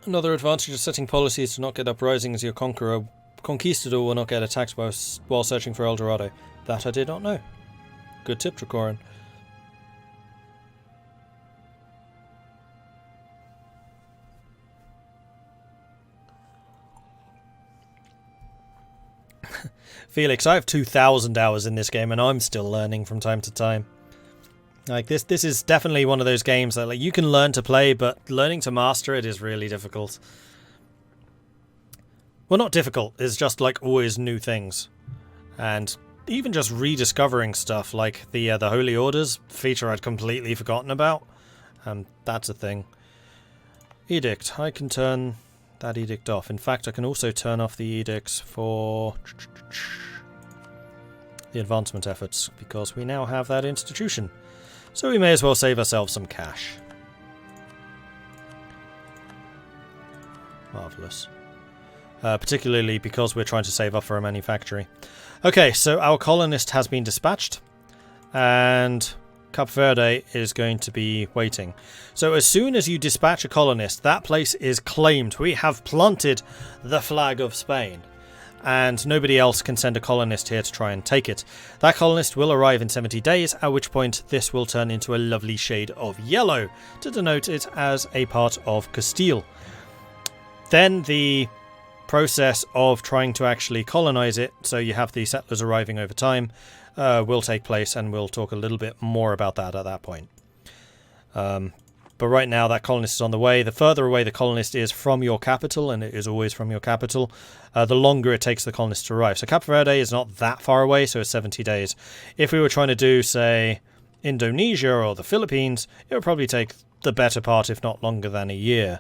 Another advantage of setting policies to not get uprising is your conquistador will not get attacked while searching for El Dorado. That I did not know. Good tip, Dracoran. Felix, I have 2,000 hours in this game and I'm still learning from time to time. Like this is definitely one of those games that like you can learn to play, but learning to master it is really difficult. Well, not difficult, it's just like always new things. And even just rediscovering stuff like the Holy Orders feature I'd completely forgotten about. That's a thing. Edict. I can turn that edict off. In fact, I can also turn off the edicts for the advancement efforts, because we now have that institution. So we may as well save ourselves some cash. Marvellous. Particularly because we're trying to save up for a manufactory. Okay, so our colonist has been dispatched, and Cap Verde is going to be waiting. So as soon as you dispatch a colonist, that place is claimed. We have planted the flag of Spain, and nobody else can send a colonist here to try and take it. That colonist will arrive in 70 days, at which point this will turn into a lovely shade of yellow to denote it as a part of Castile. Then the process of trying to actually colonize it, so you have the settlers arriving over time, will take place, and we'll talk a little bit more about that at that point. But right now that colonist is on the way. The further away the colonist is from your capital, and it is always from your capital, the longer it takes the colonist to arrive. So Cap Verde is not that far away, so it's 70 days. If we were trying to do, say, Indonesia or the Philippines, it would probably take the better part, if not longer than a year.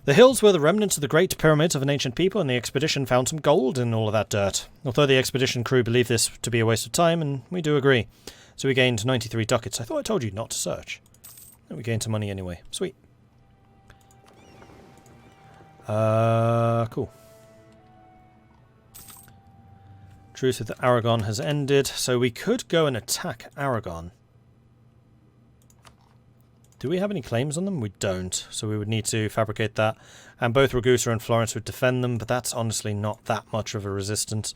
The hills were the remnants of the great pyramids of an ancient people, and the expedition found some gold in all of that dirt. Although the expedition crew believed this to be a waste of time, and we do agree. So we gained 93 ducats. I thought I told you not to search. And we gained some money anyway. Sweet. Cool. Truce with Aragon has ended, so we could go and attack Aragon. Do we have any claims on them? We don't, so we would need to fabricate that. And both Ragusa and Florence would defend them, but that's honestly not that much of a resistance.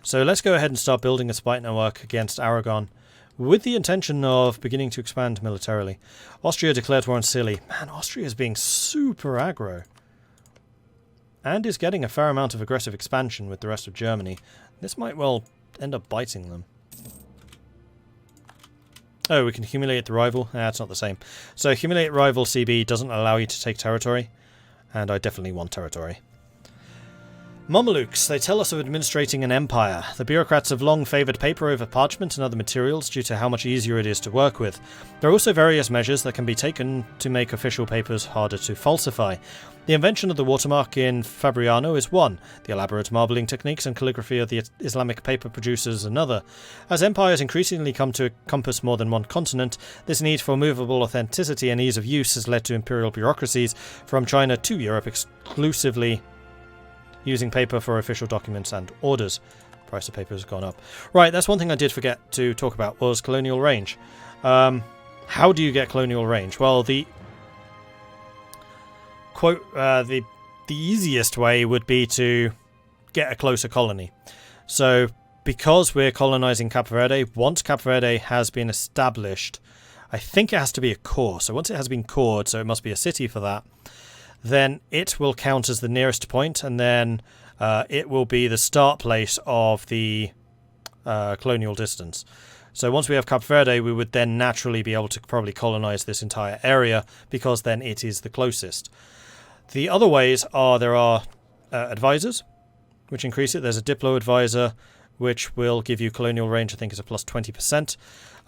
So let's go ahead and start building a spy network against Aragon, with the intention of beginning to expand militarily. Austria declared war on Scilly. Man, Austria is being super aggro. And is getting a fair amount of aggressive expansion with the rest of Germany. This might well end up biting them. Oh, we can humiliate the rival? It's not the same. So humiliate rival CB doesn't allow you to take territory, and I definitely want territory. Mamelukes, they tell us of administrating an empire. The bureaucrats have long favoured paper over parchment and other materials due to how much easier it is to work with. There are also various measures that can be taken to make official papers harder to falsify. The invention of the watermark in Fabriano is one, the elaborate marbling techniques and calligraphy of the Islamic paper producers another. As empires increasingly come to encompass more than one continent, this need for movable authenticity and ease of use has led to imperial bureaucracies from China to Europe exclusively using paper for official documents and orders. Price of paper has gone up. Right, that's one thing I did forget to talk about, was Colonial Range. How do you get Colonial Range? Well, the easiest way would be to get a closer colony. So, because we're colonizing Cap Verde, once Cap Verde has been established, I think it has to be a core. So once it has been cored, so it must be a city for that, then it will count as the nearest point, and then it will be the start place of the colonial distance. So once we have Cap Verde, we would then naturally be able to probably colonize this entire area, because then it is the closest. The other ways are, there are advisors, which increase it. There's a Diplo advisor, which will give you colonial range, I think is a plus 20%.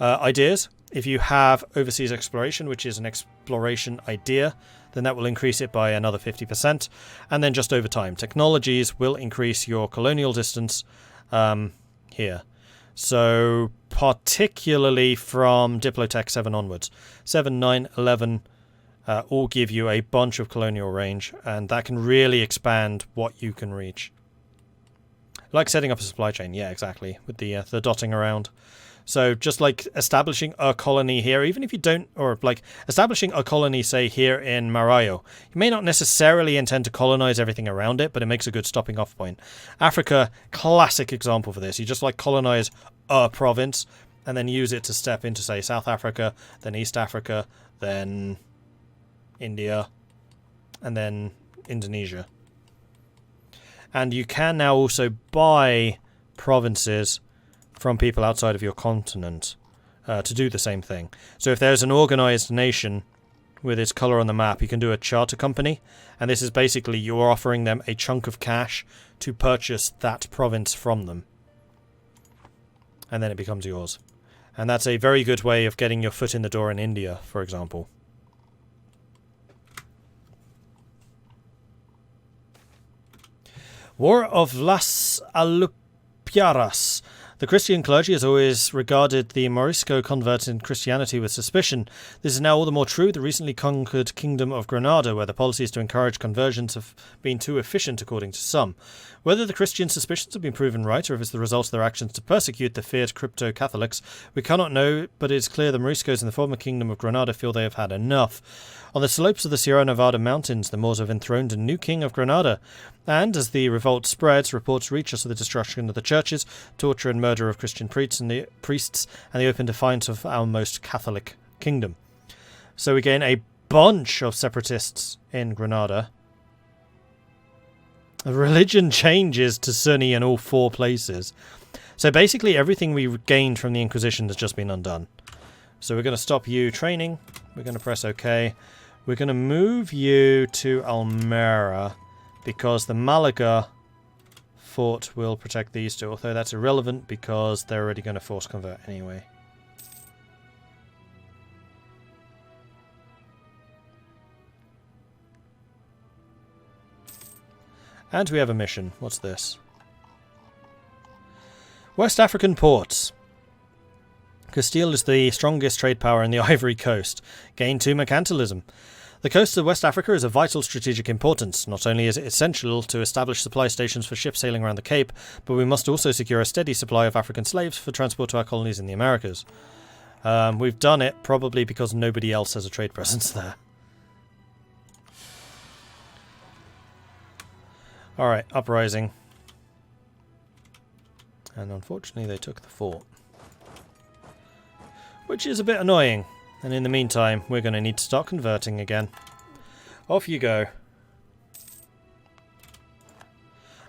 Ideas, if you have overseas exploration, which is an exploration idea, then that will increase it by another 50%. And then just over time, technologies will increase your colonial distance here. So particularly from Diplotech 7 onwards. 7, 9, 11 all give you a bunch of colonial range, and that can really expand what you can reach. Like setting up a supply chain, yeah, exactly, with the dotting around. So just like establishing a colony here, even if you don't, or like establishing a colony, say, here in Marayo, you may not necessarily intend to colonize everything around it, but it makes a good stopping off point. Africa, classic example for this. You just like colonize a province and then use it to step into, say, South Africa, then East Africa, then India, and then Indonesia. And you can now also buy provinces from people outside of your continent to do the same thing. So if there's an organized nation with its color on the map, you can do a charter company, and this is basically you're offering them a chunk of cash to purchase that province from them. And then it becomes yours. And that's a very good way of getting your foot in the door in India, for example. War of Las Alupiaras. The Christian clergy has always regarded the Morisco converts in Christianity with suspicion. This is now all the more true. The recently conquered Kingdom of Granada, where the policies to encourage conversions have been too efficient, according to some. Whether the Christian suspicions have been proven right, or if it's the result of their actions to persecute the feared crypto-Catholics, we cannot know, but it is clear the Moriscos in the former Kingdom of Granada feel they have had enough. On the slopes of the Sierra Nevada mountains, the Moors have enthroned a new king of Granada, and as the revolt spreads, reports reach us of the destruction of the churches, torture and murder of Christian priests, and the open defiance of our most Catholic kingdom. So we gain a bunch of separatists in Granada. The religion changes to Sunni in all four places. So basically everything we gained from the Inquisition has just been undone. So we're going to stop you training. We're going to press OK. We're going to move you to Almera because the Malaga fort will protect these two, although that's irrelevant because they're already going to force convert anyway. And we have a mission. What's this? West African ports. Castile is the strongest trade power in the Ivory Coast. Gain 2 mercantilism. The coast of West Africa is of vital strategic importance. Not only is it essential to establish supply stations for ships sailing around the Cape, but we must also secure a steady supply of African slaves for transport to our colonies in the Americas. We've done it probably because nobody else has a trade presence there. Alright, uprising. And unfortunately they took the fort. Which is a bit annoying. And in the meantime, we're going to need to start converting again. Off you go.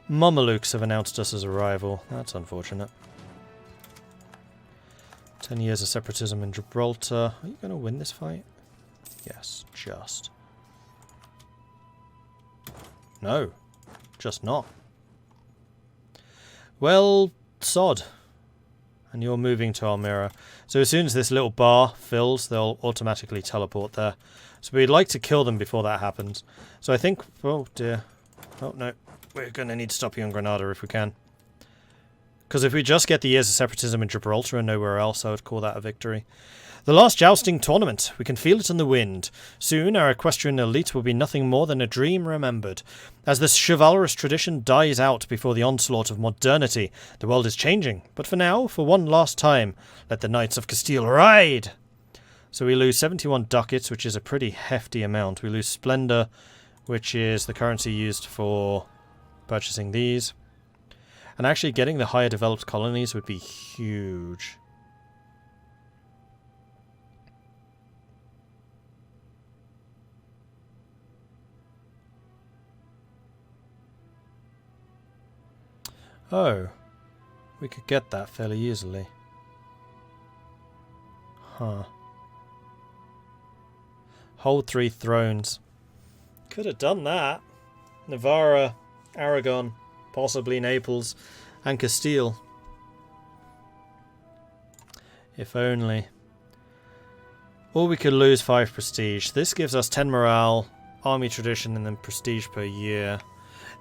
Mamelukes have announced us as a rival. That's unfortunate. 10 years of separatism in Gibraltar. Are you going to win this fight? Yes, just. No. Just not. Well, sod. And you're moving to Almira. So as soon as this little bar fills, they'll automatically teleport there. So we'd like to kill them before that happens. So I think... Oh, dear. Oh, no. We're going to need to stop you on Granada if we can. Because if we just get the years of separatism in Gibraltar and nowhere else, I would call that a victory. The last jousting tournament. We can feel it in the wind. Soon our equestrian elite will be nothing more than a dream remembered. As this chivalrous tradition dies out before the onslaught of modernity, the world is changing. But for now, for one last time, let the Knights of Castile ride! So we lose 71 ducats, which is a pretty hefty amount. We lose Splendor, which is the currency used for purchasing these. And actually getting the higher developed colonies would be huge. Oh, we could get that fairly easily. Huh. Hold 3 thrones. Could have done that. Navarra, Aragon, possibly Naples, and Castile. If only. Or we could lose 5 prestige. This gives us 10 morale, army tradition, and then prestige per year.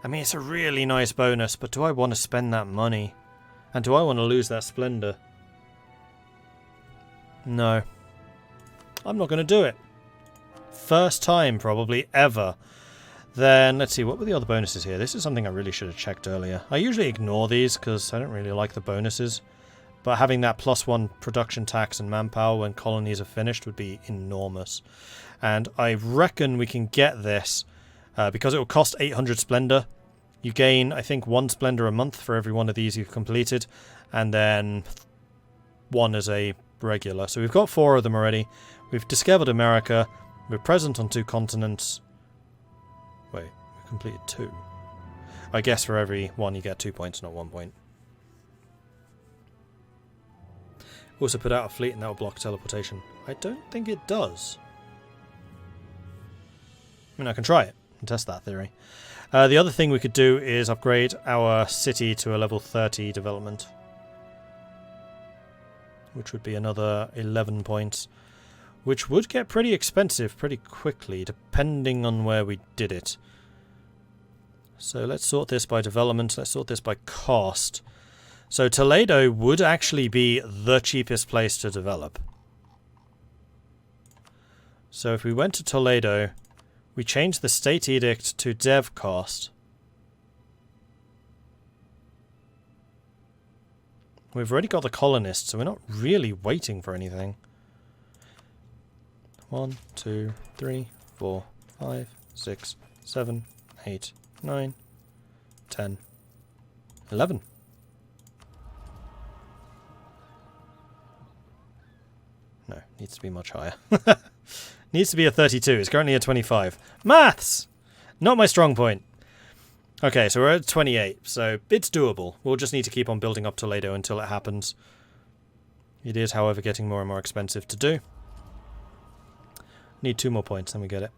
I mean, it's a really nice bonus, but do I want to spend that money? And do I want to lose that Splendor? No. I'm not going to do it. First time, probably, ever. Then, let's see, what were the other bonuses here? This is something I really should have checked earlier. I usually ignore these, because I don't really like the bonuses. But having that +1 production tax and manpower when colonies are finished would be enormous. And I reckon we can get this because it will cost 800 splendor. You gain, I think, 1 splendor a month for every one of these you've completed, and then 1 as a regular. So we've got 4 of them already. We've discovered America. We're present on 2 continents. Wait, we've completed 2. I guess for every 1 you get 2 points, not 1 point. Also put out a fleet and that will block teleportation. I don't think it does. I mean, I can try it and test that theory. The other thing we could do is upgrade our city to a level 30 development, which would be another 11 points, which would get pretty expensive pretty quickly, depending on where we did it. So let's sort this by development, let's sort this by cost. So Toledo would actually be the cheapest place to develop. So if we went to Toledo, we changed the state edict to dev cost. We've already got the colonists, so we're not really waiting for anything. 1, 2, 3, 4, 5, 6, 7, 8, 9, 10, 11. No, needs to be much higher. Needs to be a 32. It's currently a 25. Maths! Not my strong point. Okay, so we're at 28, so it's doable. We'll just need to keep on building up Toledo until it happens. It is, however, getting more and more expensive to do. Need 2 more points, then we get it.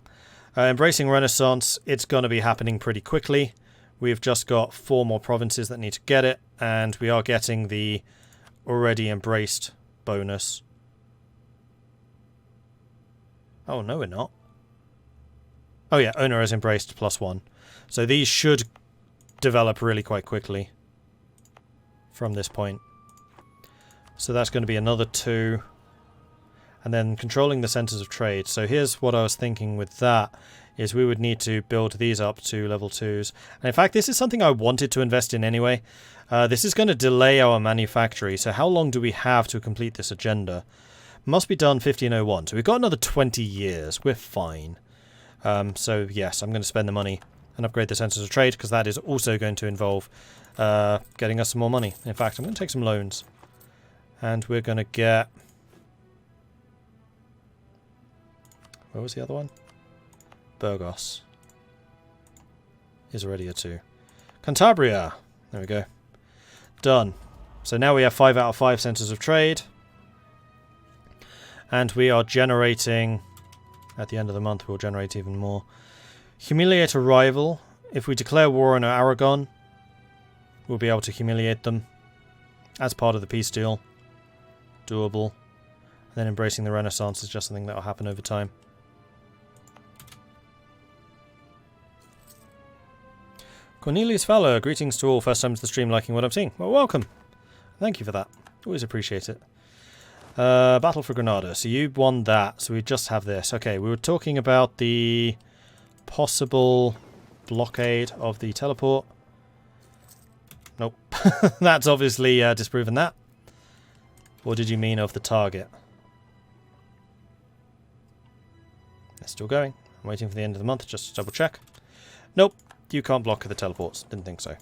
Embracing Renaissance, it's going to be happening pretty quickly. We've just got 4 more provinces that need to get it, and we are getting the already embraced bonus. Oh, no, we're not. Oh, yeah, owner has embraced +1. So these should develop really quite quickly from this point. So that's going to be another 2. And then controlling the centers of trade. So here's what I was thinking with that, is we would need to build these up to level 2s. And in fact, this is something I wanted to invest in anyway. This is going to delay our manufactory. So how long do we have to complete this agenda? Must be done 1501. So we've got another 20 years. We're fine. So yes, I'm going to spend the money and upgrade the centers of trade, because that is also going to involve getting us some more money. In fact, I'm going to take some loans. And we're going to get... Where was the other one? Burgos. Is already a 2. Cantabria. There we go. Done. So now we have 5 out of 5 centers of trade. And we are generating... At the end of the month, we'll generate even more. Humiliate a rival. If we declare war on Aragon, we'll be able to humiliate them. As part of the peace deal. Doable. And then embracing the Renaissance is just something that will happen over time. Cornelius Fowler, greetings to all. First time to the stream, liking what I'm seeing. Well, welcome. Thank you for that. Always appreciate it. Battle for Granada. So you won that, so we just have this. Okay, we were talking about the possible blockade of the teleport. Nope. That's obviously disproven that. What did you mean of the target? They're still going. I'm waiting for the end of the month just to double check. Nope. You can't block the teleports. Didn't think so.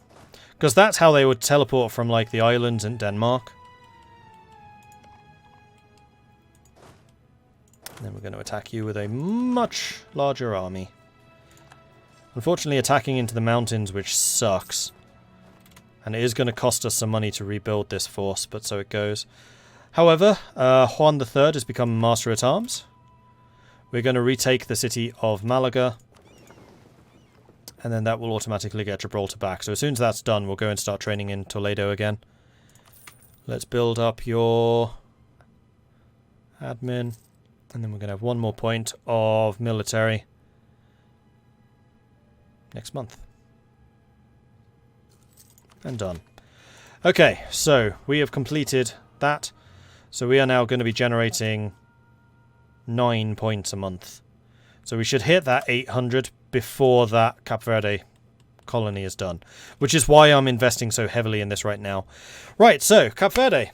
Because that's how they would teleport from, like, the islands in Denmark. And then we're going to attack you with a much larger army. Unfortunately, attacking into the mountains, which sucks. And it is going to cost us some money to rebuild this force, but so it goes. However, Juan III has become Master at Arms. We're going to retake the city of Malaga. And then that will automatically get Gibraltar back. So as soon as that's done, we'll go and start training in Toledo again. Let's build up your admin. And then we're going to have 1 more point of military next month. And done. Okay, so we have completed that. So we are now going to be generating 9 points a month. So we should hit that 800 before that Cap Verde colony is done. Which is why I'm investing so heavily in this right now. Right, so Cap Verde.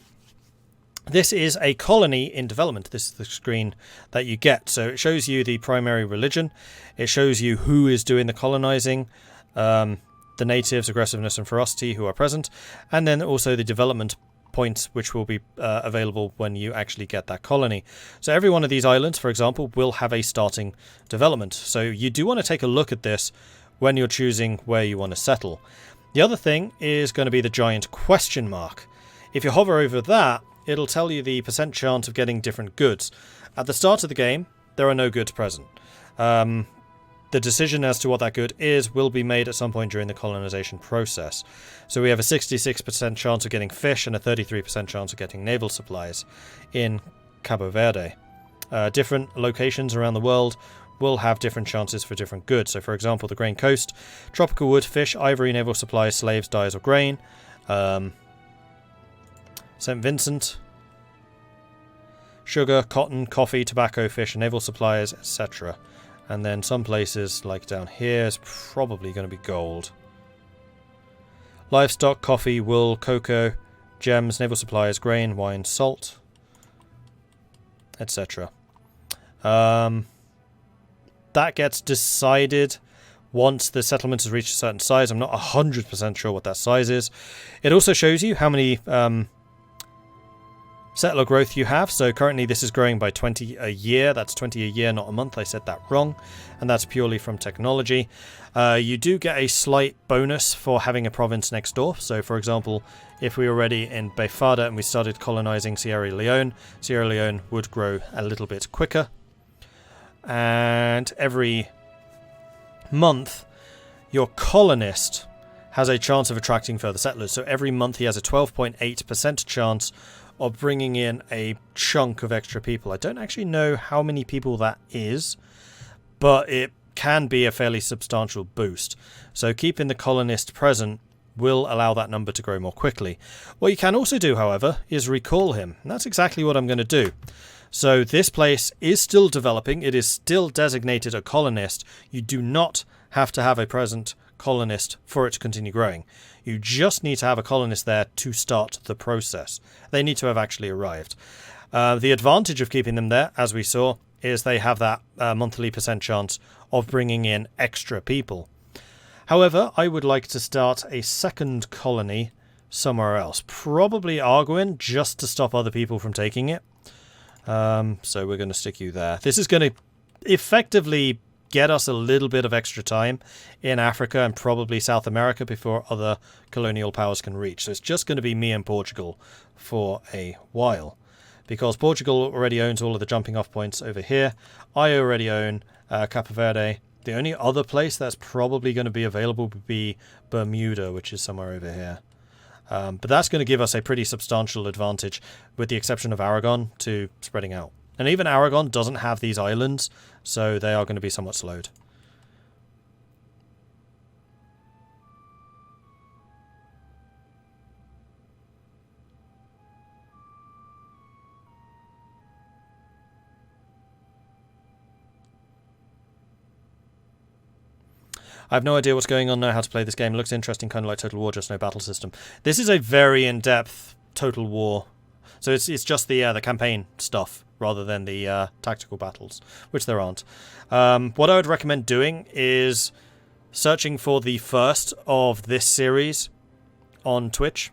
This is a colony in development. This is the screen that you get. So it shows you the primary religion. It shows you who is doing the colonizing, the natives, aggressiveness and ferocity who are present, and then also the development points which will be available when you actually get that colony. So every one of these islands, for example, will have a starting development. So you do want to take a look at this when you're choosing where you want to settle. The other thing is going to be the giant question mark. If you hover over that, it'll tell you the % chance of getting different goods. At the start of the game, there are no goods present. The decision as to what that good is will be made at some point during the colonization process. So we have a 66% chance of getting fish and a 33% chance of getting naval supplies in Cabo Verde. Different locations around the world will have different chances for different goods. So for example, the Grain Coast, tropical wood, fish, ivory, naval supplies, slaves, dyes or grain. St. Vincent, sugar, cotton, coffee, tobacco, fish, naval supplies, etc. And then some places, like down here, is probably going to be gold. Livestock, coffee, wool, cocoa, gems, naval supplies, grain, wine, salt, etc. That gets decided once the settlement has reached a certain size. I'm not 100% sure what that size is. It also shows you how many settler growth you have. So currently this is growing by 20 a year. That's 20 a year, not a month. I said that wrong. And that's purely from technology. You do get a slight bonus for having a province next door. So for example, if we were already in Befada and we started colonizing Sierra Leone would grow a little bit quicker. And every month, your colonist has a chance of attracting further settlers. So every month he has a 12.8% chance of bringing in a chunk of extra people. I don't actually know how many people that is, but it can be a fairly substantial boost. So keeping the colonist present will allow that number to grow more quickly. What you can also do, however, is recall him. And that's exactly what I'm going to do. So this place is still developing. It is still designated a colonist. You do not have to have a present colonist for it to continue growing. You just need to have a colonist there to start the process. They need to have actually arrived. The advantage of keeping them there, as we saw, is they have that monthly % chance of bringing in extra people. However, I would like to start a second colony somewhere else. Probably Arguin, just to stop other people from taking it. So we're going to stick you there. This is going to effectively get us a little bit of extra time in Africa and probably South America before other colonial powers can reach. So it's just going to be me and Portugal for a while, because Portugal already owns all of the jumping off points over here. I already own Capo Verde. The only other place that's probably going to be available would be Bermuda, which is somewhere over here. But that's going to give us a pretty substantial advantage, with the exception of Aragon, to spreading out. And even Aragon doesn't have these islands, so they are going to be somewhat slowed. I have no idea what's going on, know how to play this game. It looks interesting, kind of like Total War, just no battle system. This is a very in-depth Total War. So it's just the campaign stuff rather than the tactical battles, which there aren't. What I would recommend doing is searching for the first of this series on Twitch.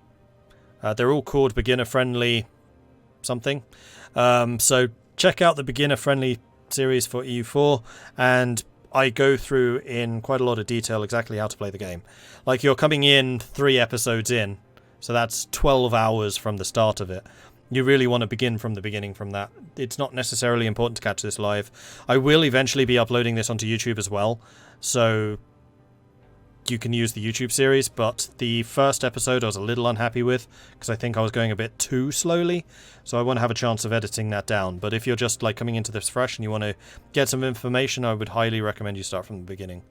They're all called beginner-friendly something. So check out the beginner-friendly series for EU4, and I go through in quite a lot of detail exactly how to play the game. Like, you're coming in 3 episodes in, so that's 12 hours from the start of it. You really want to begin from the beginning from that. It's not necessarily important to catch this live. I will eventually be uploading this onto YouTube as well, so you can use the YouTube series, but the first episode I was a little unhappy with, because I think I was going a bit too slowly, so I want to have a chance of editing that down. But if you're just like coming into this fresh and you want to get some information, I would highly recommend you start from the beginning.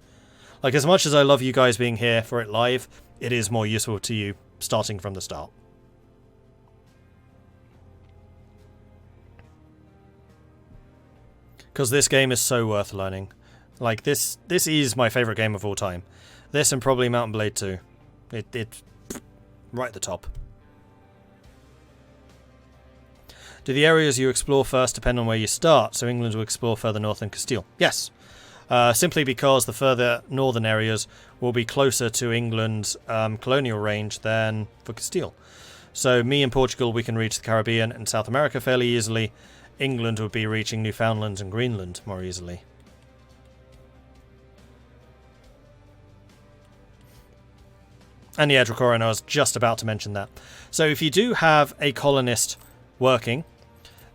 Like, as much as I love you guys being here for it live, it is more useful to you starting from the start. Because this game is so worth learning. Like, this is my favourite game of all time. This and probably Mount & Blade 2. It's right at the top. Do the areas you explore first depend on where you start? So England will explore further north than Castile. Yes. Simply because the further northern areas will be closer to England's colonial range than for Castile. So me and Portugal, we can reach the Caribbean and South America fairly easily. England would be reaching Newfoundland and Greenland more easily. And yeah, Dracorin, I was just about to mention that. So if you do have a colonist working,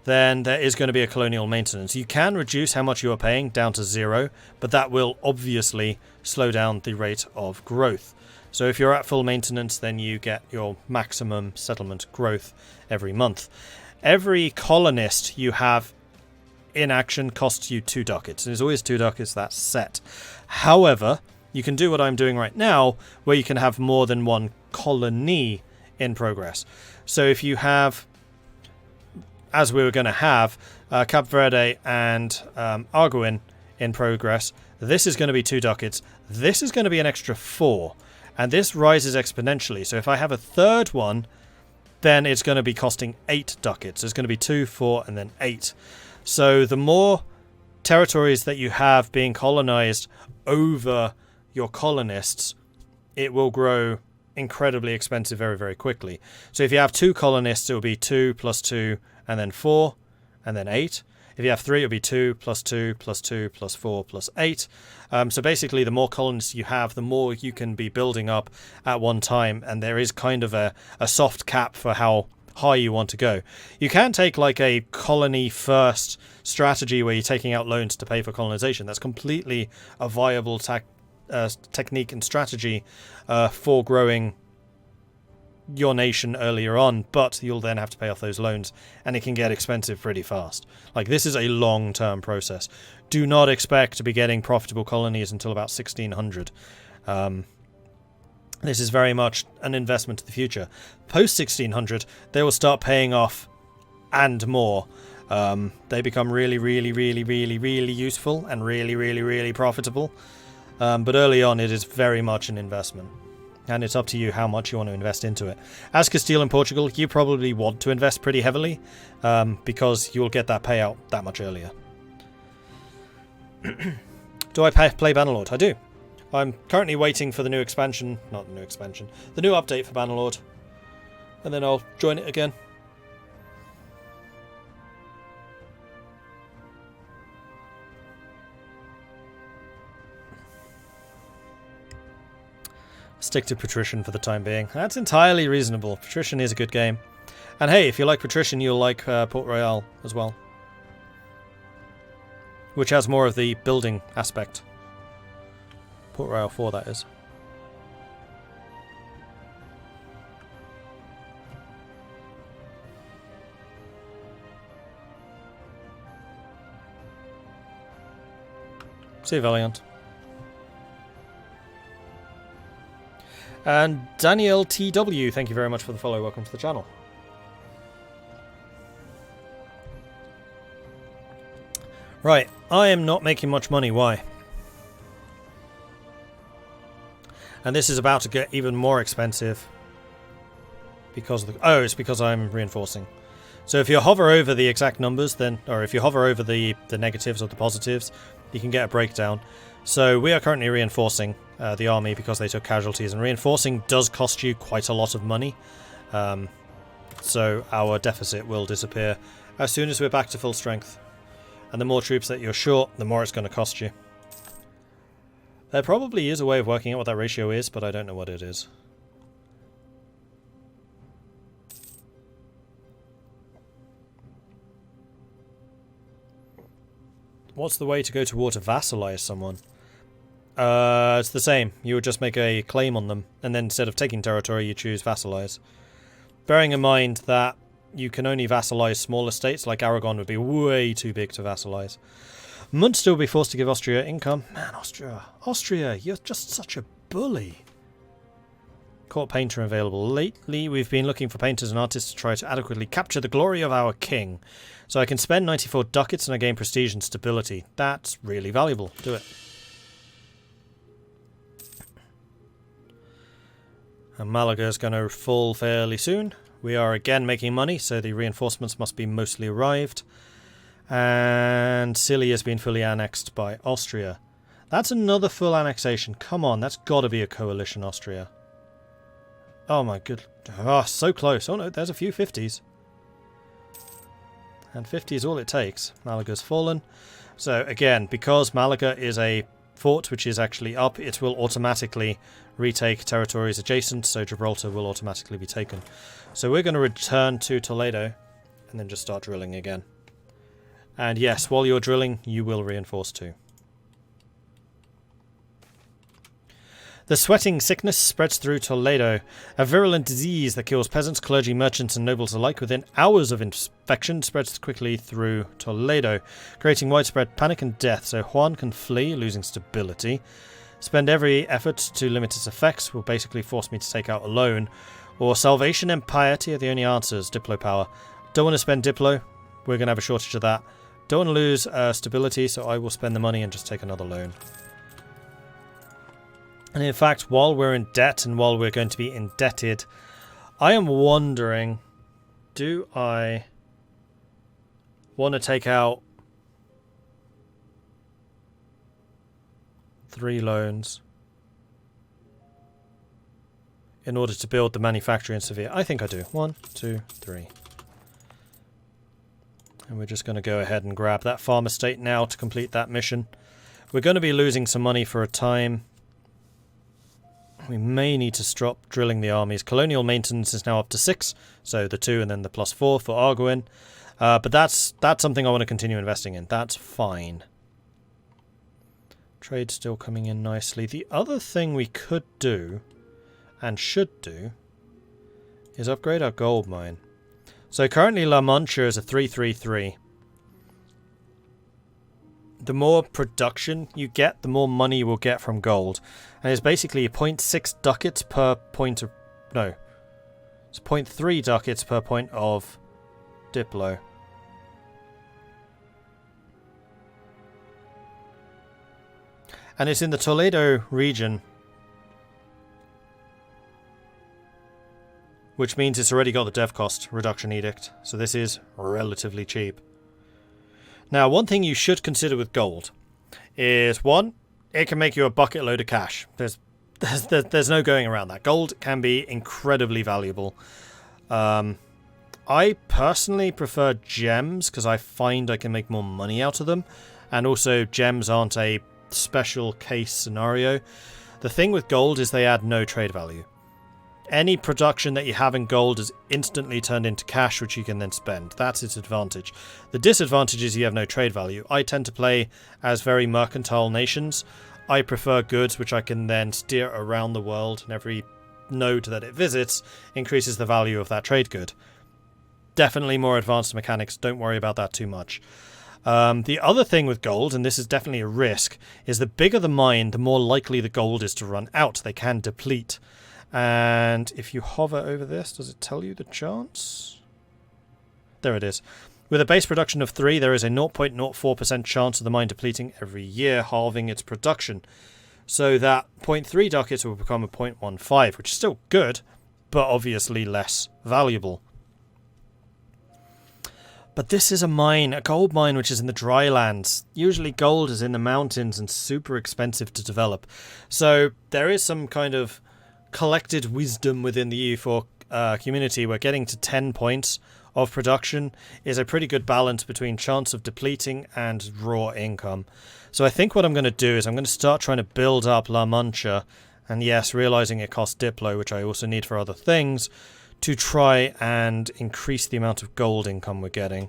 then there is going to be a colonial maintenance. You can reduce how much you are paying down to 0, but that will obviously slow down the rate of growth. So if you're at full maintenance, then you get your maximum settlement growth every month. Every colonist you have in action costs you 2 ducats. There's always 2 ducats, that's set. However, you can do what I'm doing right now, where you can have more than one colony in progress. So if you have, as we were going to have, Cap Verde and Arguin in progress, this is going to be 2 ducats. This is going to be an extra 4. And this rises exponentially. So if I have a third one, then it's going to be costing 8 ducats. It's going to be 2, 4, and then 8. So the more territories that you have being colonized over your colonists, it will grow incredibly expensive very, very quickly. So if you have 2 colonists, it will be 2 plus 2 and then 4 and then 8. If you have 3, it'll be 2 plus 2 plus 2 plus 4 plus 8. So basically, the more colonists you have, the more you can be building up at one time, and there is kind of a soft cap for how high you want to go. You can take like a colony first strategy where you're taking out loans to pay for colonization. That's completely a viable technique and strategy for growing your nation earlier on, but you'll then have to pay off those loans, and it can get expensive pretty fast. Like, this is a long-term process. Do not expect to be getting profitable colonies until about 1600. This is very much an investment to the future. Post 1600, they will start paying off and more. They become really, really, really, really, really useful and really, really, really profitable. But early on, it is very much an investment. And it's up to you how much you want to invest into it. As Castile and Portugal, you probably want to invest pretty heavily, because you'll get that payout that much earlier. Do I play Bannerlord? I do. I'm currently waiting for the new expansion, not the new expansion, the new update for Bannerlord. And then I'll join it again. Stick to Patrician for the time being. That's entirely reasonable. Patrician is a good game. And hey, if you like Patrician, you'll like Port Royal as well. Which has more of the building aspect. Port Royal 4, that is. See you, Valiant. And Daniel TW, thank you very much for the follow. Welcome to the channel. Right, I am not making much money. Why? And this is about to get even more expensive because of the... Oh, it's because I'm reinforcing. So if you hover over the exact numbers, then, or if you hover over the negatives or the positives, you can get a breakdown. So we are currently reinforcing the army because they took casualties, and reinforcing does cost you quite a lot of money. So our deficit will disappear as soon as we're back to full strength. And the more troops that you're short, the more it's going to cost you. There probably is a way of working out what that ratio is, but I don't know what it is. What's the way to go to war to vassalize someone? It's the same. You would just make a claim on them, and then instead of taking territory, you choose vassalize. Bearing in mind that you can only vassalize smaller states, like Aragon would be way too big to vassalize. Munster will be forced to give Austria income. Man, Austria, you're just such a bully. Court painter available. Lately, we've been looking for painters and artists to try to adequately capture the glory of our king. So I can spend 94 ducats and I gain prestige and stability. That's really valuable. Do it. And Malaga is going to fall fairly soon. We are again making money, so the reinforcements must be mostly arrived. And Scilly has been fully annexed by Austria. That's another full annexation. Come on, that's got to be a coalition Austria. Oh my good... Oh, so close. Oh no, there's a few 50s. And 50 is all it takes. Malaga's fallen. So again, because Malaga is a fort which is actually up, it will automatically retake territories adjacent, so Gibraltar will automatically be taken. So we're going to return to Toledo and then just start drilling again. And yes, while you're drilling, you will reinforce too. The sweating sickness spreads through Toledo, a virulent disease that kills peasants, clergy, merchants and nobles alike within hours of infection spreads quickly through Toledo, creating widespread panic and death, so Juan can flee, losing stability. Spend every effort to limit its effects will basically force me to take out a loan, or salvation and piety are the only answers. Diplo power. Don't want to spend Diplo, we're going to have a shortage of that. Don't want to lose stability, so I will spend the money and just take another loan. And in fact, while we're in debt and while we're going to be indebted, I am wondering, do I want to take out 3 loans in order to build the manufactory in Sevilla? I think I do. 1, 2, 3. And we're just going to go ahead and grab that farm estate now to complete that mission. We're going to be losing some money for a time. We may need to stop drilling the armies. Colonial maintenance is now up to 6, so the 2 and then the +4 for Arguin. But that's something I want to continue investing in. That's fine. Trade's still coming in nicely. The other thing we could do, and should do, is upgrade our gold mine. So currently La Mancha is a 333. The more production you get, the more money you will get from gold. And it's basically 0.6 ducats per point of... No. It's 0.3 ducats per point of Diplo. And it's in the Toledo region. Which means it's already got the dev cost reduction edict. So this is relatively cheap. Now, one thing you should consider with gold is, 1, it can make you a bucket load of cash. There's no going around that. Gold can be incredibly valuable. I personally prefer gems because I find I can make more money out of them. And also, gems aren't a special case scenario. The thing with gold is they add no trade value. Any production that you have in gold is instantly turned into cash, which you can then spend. That's its advantage. The disadvantage is you have no trade value. I tend to play as very mercantile nations. I prefer goods which I can then steer around the world, and every node that it visits increases the value of that trade good. Definitely more advanced mechanics. Don't worry about that too much. The other thing with gold, and this is definitely a risk, is the bigger the mine, the more likely the gold is to run out. They can deplete. And if you hover over this, does it tell you the chance? There it is. With a base production of 3, there is a 0.04% chance of the mine depleting every year, halving its production. So that 0.3 ducats will become a 0.15, which is still good, but obviously less valuable. But this is a mine, a gold mine, which is in the dry lands. Usually gold is in the mountains and super expensive to develop. So there is some kind of collected wisdom within the EU4 community where getting to 10 points of production is a pretty good balance between chance of depleting and raw income. So I think what I'm going to do is I'm going to start trying to build up La Mancha, and yes, realizing it costs Diplo, which I also need for other things, to try and increase the amount of gold income we're getting.